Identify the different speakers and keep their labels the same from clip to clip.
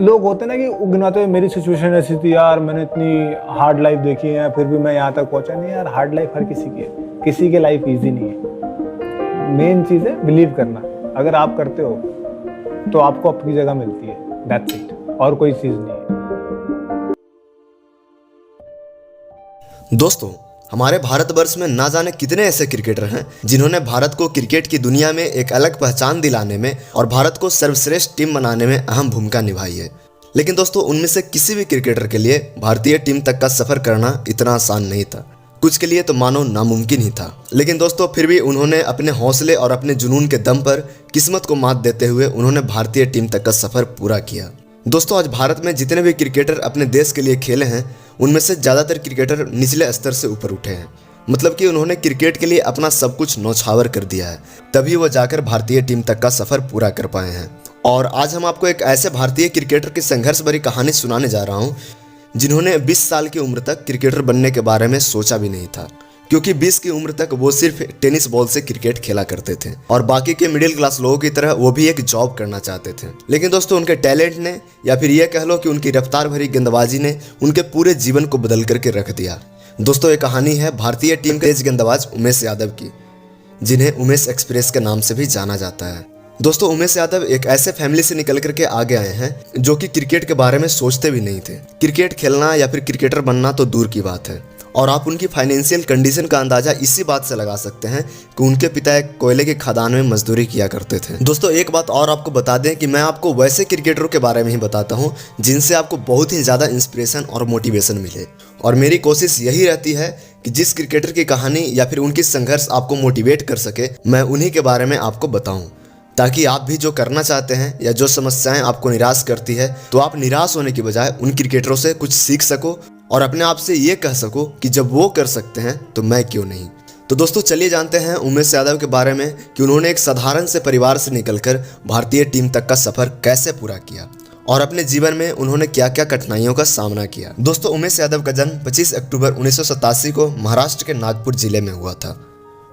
Speaker 1: लोग होते ना कि गिनाते हुए मेरी सिचुएशन ऐसी थी यार, मैंने इतनी हार्ड लाइफ देखी है फिर भी मैं यहाँ तक पहुंचा नहीं। यार हार्ड लाइफ हर किसी की है, किसी की लाइफ इजी नहीं है। मेन चीज़ है बिलीव करना। अगर आप करते हो तो आपको अपनी जगह मिलती है, दैट्स इट, और कोई चीज़ नहीं है।
Speaker 2: दोस्तों, हमारे भारतवर्ष में ना जाने कितने ऐसे क्रिकेटर हैं जिन्होंने भारत को क्रिकेट की दुनिया में एक अलग पहचान दिलाने में और भारत को सर्वश्रेष्ठ टीम बनाने में अहम भूमिका निभाई है। लेकिन दोस्तों, उनमें से किसी भी क्रिकेटर के लिए भारतीय टीम तक का सफर करना इतना आसान नहीं था। कुछ के लिए तो मानो नामुमकिन ही था। लेकिन दोस्तों, फिर भी उन्होंने अपने हौसले और अपने जुनून के दम पर किस्मत को मात देते हुए उन्होंने भारतीय टीम तक का सफर पूरा किया। दोस्तों, आज भारत में जितने भी क्रिकेटर अपने देश के लिए खेले हैं, उनमें से ज़्यादातर क्रिकेटर निचले स्तर से ऊपर उठे हैं। मतलब कि उन्होंने क्रिकेट के लिए अपना सब कुछ न्यौछावर कर दिया है, तभी वो जाकर भारतीय टीम तक का सफ़र पूरा कर पाए हैं। और आज हम आपको एक ऐसे भारतीय क्रिकेटर की संघर्ष भरी कहानी सुनाने जा रहा हूँ जिन्होंने 20 साल की उम्र तक क्रिकेटर बनने के बारे में सोचा भी नहीं था, क्योंकि 20 की उम्र तक वो सिर्फ टेनिस बॉल से क्रिकेट खेला करते थे और बाकी के मिडिल क्लास लोगों की तरह वो भी एक जॉब करना चाहते थे। लेकिन दोस्तों, उनके टैलेंट ने, या फिर ये कह लो कि उनकी रफ्तार भरी गेंदबाजी ने उनके पूरे जीवन को बदल करके रख दिया। दोस्तों, ये कहानी है भारतीय टीम के तेज गेंदबाज उमेश यादव की, जिन्हें उमेश एक्सप्रेस के नाम से भी जाना जाता है। दोस्तों, उमेश यादव एक ऐसे फैमिली से निकल करके आगे आए हैं जो कि क्रिकेट के बारे में सोचते भी नहीं थे। क्रिकेट खेलना या फिर क्रिकेटर बनना तो दूर की बात है, और आप उनकी फाइनेंशियल कंडीशन का अंदाजा इसी बात से लगा सकते हैं कि उनके पिता एक कोयले की खदान में मजदूरी किया करते थे। दोस्तों, एक बात और आपको बता दें कि मैं आपको वैसे क्रिकेटरों के बारे में ही बताता हूं जिनसे आपको बहुत ही ज़्यादा इंस्पिरेशन और मोटिवेशन मिले, और मेरी कोशिश यही रहती है कि जिस क्रिकेटर की कहानी या फिर उनकी संघर्ष आपको मोटिवेट कर सके, मैं उन्हीं के बारे में आपको बताऊँ, ताकि आप भी जो करना चाहते हैं या जो समस्याएं आपको निराश करती है, तो आप निराश होने की बजाय उन क्रिकेटरों से कुछ सीख सको और अपने आप से ये कह सको कि जब वो कर सकते हैं तो मैं क्यों नहीं। तो दोस्तों, चलिए जानते हैं उमेश यादव के बारे में कि उन्होंने एक साधारण से परिवार से निकलकर भारतीय टीम तक का सफर कैसे पूरा किया और अपने जीवन में उन्होंने क्या क्या कठिनाइयों का सामना किया। दोस्तों, उमेश यादव का जन्म 25 अक्टूबर 1987 को महाराष्ट्र के नागपुर जिले में हुआ था।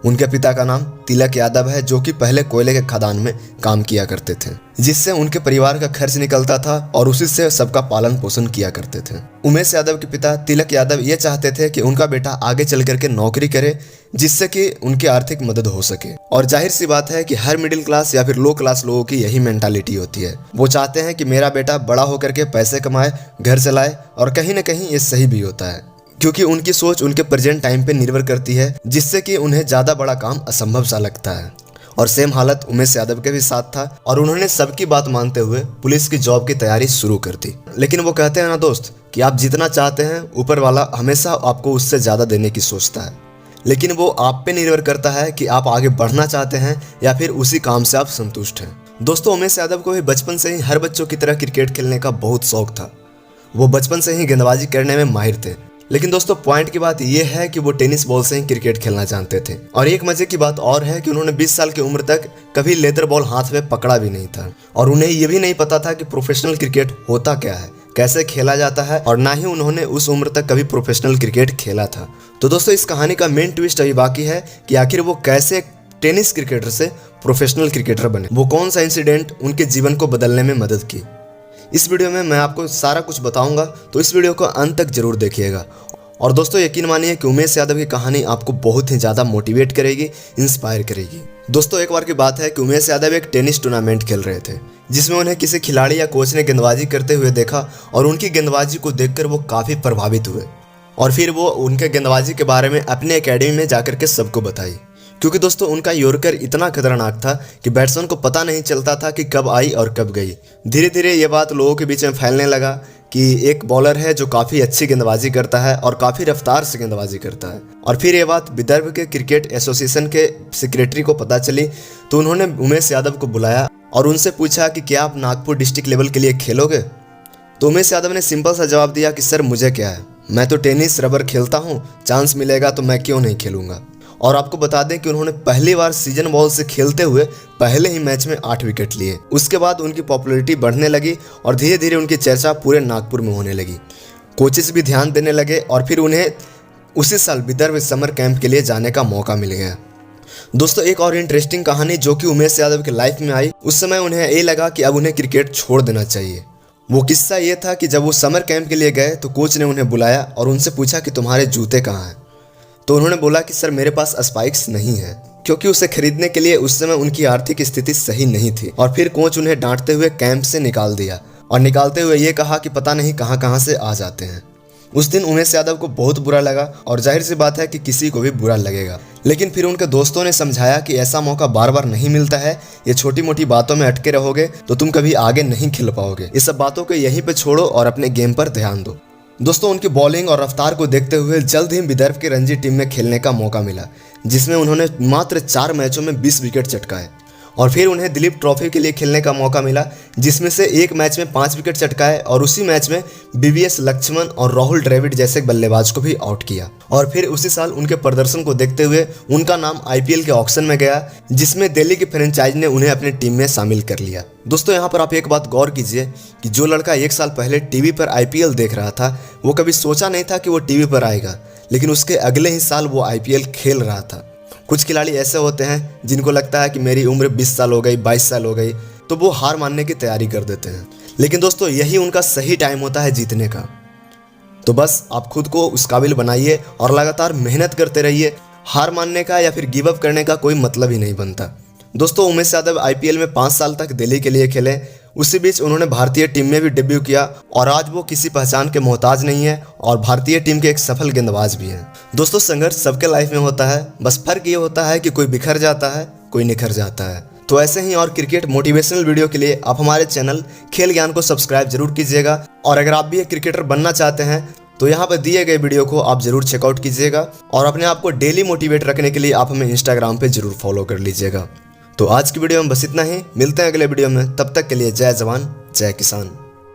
Speaker 2: उनके पिता का नाम तिलक यादव है, जो कि पहले कोयले के खदान में काम किया करते थे, जिससे उनके परिवार का खर्च निकलता था और उसी से सबका पालन पोषण किया करते थे। उमेश यादव के पिता तिलक यादव ये चाहते थे कि उनका बेटा आगे चल करके नौकरी करे, जिससे कि उनकी आर्थिक मदद हो सके। और जाहिर सी बात है कि हर मिडिल क्लास या फिर लो क्लास लोगों की यही मेंटालिटी होती है। वो चाहते हैं कि मेरा बेटा बड़ा होकर के पैसे कमाए, घर चलाए, और कहीं ना कहीं ये सही भी होता है, क्योंकि उनकी सोच उनके प्रेजेंट टाइम पे निर्भर करती है, जिससे कि उन्हें ज़्यादा बड़ा काम असंभव सा लगता है। और सेम हालत उमेश यादव के भी साथ था, और उन्होंने सबकी बात मानते हुए पुलिस की जॉब की तैयारी शुरू कर दी। लेकिन वो कहते हैं ना दोस्त, कि आप जितना चाहते हैं ऊपर वाला हमेशा आपको उससे ज़्यादा देने की सोचता है, लेकिन वो आप पे निर्भर करता है कि आप आगे बढ़ना चाहते हैं या फिर उसी काम से आप संतुष्ट हैं। दोस्तों, उमेश यादव को भी बचपन से ही हर बच्चों की तरह क्रिकेट खेलने का बहुत शौक था। वो बचपन से ही गेंदबाजी करने में माहिर थे। लेकिन दोस्तों, पॉइंट की बात यह है कि वो टेनिस बॉल से ही क्रिकेट खेलना जानते थे। और एक मजे की बात और है कि उन्होंने 20 साल की उम्र तक कभी लेदर बॉल हाथ में पकड़ा भी नहीं था, और उन्हें यह भी नहीं पता था कि प्रोफेशनल क्रिकेट होता क्या है, कैसे खेला जाता है, और ना ही उन्होंने उस उम्र तक कभी प्रोफेशनल क्रिकेट खेला था। तो दोस्तों, इस कहानी का मेन ट्विस्ट अभी बाकी है कि आखिर वो कैसे टेनिस क्रिकेटर से प्रोफेशनल क्रिकेटर बने, वो कौन सा इंसिडेंट उनके जीवन को बदलने में मदद की। इस वीडियो में मैं आपको सारा कुछ बताऊंगा, तो इस वीडियो को अंत तक जरूर देखिएगा। और दोस्तों, यकीन मानिए कि उमेश यादव की कहानी आपको बहुत ही ज़्यादा मोटिवेट करेगी, इंस्पायर करेगी। दोस्तों, एक बार की बात है कि उमेश यादव एक टेनिस टूर्नामेंट खेल रहे थे, जिसमें उन्हें किसी खिलाड़ी या कोच ने गेंदबाजी करते हुए देखा, और उनकी गेंदबाजी को देखकर वो काफ़ी प्रभावित हुए, और फिर वो उनके गेंदबाजी के बारे में अपने एकेडमी में जाकर के सबको बताई। क्योंकि दोस्तों, उनका यॉर्कर इतना खतरनाक था कि बैट्समैन को पता नहीं चलता था कि कब आई और कब गई। धीरे धीरे ये बात लोगों के बीच में फैलने लगा कि एक बॉलर है जो काफ़ी अच्छी गेंदबाजी करता है और काफ़ी रफ्तार से गेंदबाजी करता है। और फिर ये बात विदर्भ के क्रिकेट एसोसिएशन के सेक्रेटरी को पता चली, तो उन्होंने उमेश यादव को बुलाया और उनसे पूछा कि क्या आप नागपुर डिस्ट्रिक्ट लेवल के लिए खेलोगे। तो उमेश यादव ने सिंपल सा जवाब दिया कि सर, मुझे क्या है, मैं तो टेनिस रबर खेलता हूँ, चांस मिलेगा तो मैं क्यों नहीं खेलूँगा। और आपको बता दें कि उन्होंने पहली बार सीजन बॉल से खेलते हुए पहले ही मैच में 8 विकेट लिए। उसके बाद उनकी पॉपुलैरिटी बढ़ने लगी और धीरे धीरे उनकी चर्चा पूरे नागपुर में होने लगी। कोचेस भी ध्यान देने लगे और फिर उन्हें उसी साल विदर्भ समर कैंप के लिए जाने का मौका मिल गया। दोस्तों, एक और इंटरेस्टिंग कहानी जो कि उमेश यादव की लाइफ में आई, उस समय उन्हें ये लगा कि अब उन्हें क्रिकेट छोड़ देना चाहिए वो किस्सा ये था कि जब वो समर कैंप के लिए गए तो कोच ने उन्हें बुलाया और उनसे पूछा कि तुम्हारे जूते कहाँ हैं। तो उन्होंने बोला कि सर मेरे पास स्पाइक्स नहीं है, क्योंकि उसे खरीदने के लिए उस समय उनकी आर्थिक स्थिति सही नहीं थी। और फिर कोच उन्हें डांटते हुए कैंप से निकाल दिया और निकालते हुए ये कहा कि पता नहीं कहाँ कहाँ से आ जाते हैं। उस दिन उमेश यादव को बहुत बुरा लगा और जाहिर सी बात है कि किसी को भी बुरा लगेगा, लेकिन फिर उनके दोस्तों ने समझाया कि ऐसा मौका बार बार नहीं मिलता है, ये छोटी मोटी बातों में अटके रहोगे तो तुम कभी आगे नहीं खेल पाओगे। इस सब बातों को यहीं पे छोड़ो और अपने गेम पर ध्यान दो। दोस्तों उनकी बॉलिंग और रफ्तार को देखते हुए जल्द ही विदर्भ की रणजी टीम में खेलने का मौका मिला, जिसमें उन्होंने मात्र 4 मैचों में 20 विकेट चटकाए। और फिर उन्हें दिलीप ट्रॉफी के लिए खेलने का मौका मिला, जिसमें से एक मैच में 5 विकेट चटकाए और उसी मैच में बीवीएस लक्ष्मण और राहुल द्रविड़ जैसे बल्लेबाज को भी आउट किया। और फिर उसी साल उनके प्रदर्शन को देखते हुए उनका नाम आईपीएल के ऑक्शन में गया, जिसमें दिल्ली की फ्रेंचाइज ने उन्हें अपनी टीम में शामिल कर लिया। दोस्तों यहाँ पर आप एक बात गौर कीजिए कि जो लड़का 1 साल पहले टीवी पर आईपीएल देख रहा था, वो कभी सोचा नहीं था कि वो टीवी पर आएगा, लेकिन उसके अगले ही साल वो आईपीएल खेल रहा था। कुछ खिलाड़ी ऐसे होते हैं जिनको लगता है कि मेरी उम्र 20 साल हो गई, 22 साल हो गई, तो वो हार मानने की तैयारी कर देते हैं। लेकिन दोस्तों यही उनका सही टाइम होता है जीतने का। तो बस आप खुद को उस काबिल बनाइए और लगातार मेहनत करते रहिए। हार मानने का या फिर गिव अप करने का कोई मतलब ही नहीं बनता। दोस्तों उमेश यादव आईपीएल में 5 साल तक दिल्ली के लिए खेले। उसी बीच उन्होंने भारतीय टीम में भी डेब्यू किया और आज वो किसी पहचान के मोहताज नहीं है और भारतीय टीम के एक सफल गेंदबाज भी हैं। दोस्तों संघर्ष सबके लाइफ में होता है, बस फर्क ये होता है कि कोई बिखर जाता है, कोई निखर जाता है। तो ऐसे ही और क्रिकेट मोटिवेशनल वीडियो के लिए आप हमारे चैनल खेल ज्ञान को सब्सक्राइब जरूर कीजिएगा। और अगर आप भी एक क्रिकेटर बनना चाहते हैं तो यहाँ पर दिए गए वीडियो को आप जरूर चेकआउट कीजिएगा और अपने आप को डेली मोटिवेट रखने के लिए आप हमें इंस्टाग्राम पे जरूर फॉलो कर लीजिएगा। तो आज की वीडियो में बस इतना ही, मिलते हैं अगले वीडियो में। तब तक के लिए जय जवान जय किसान।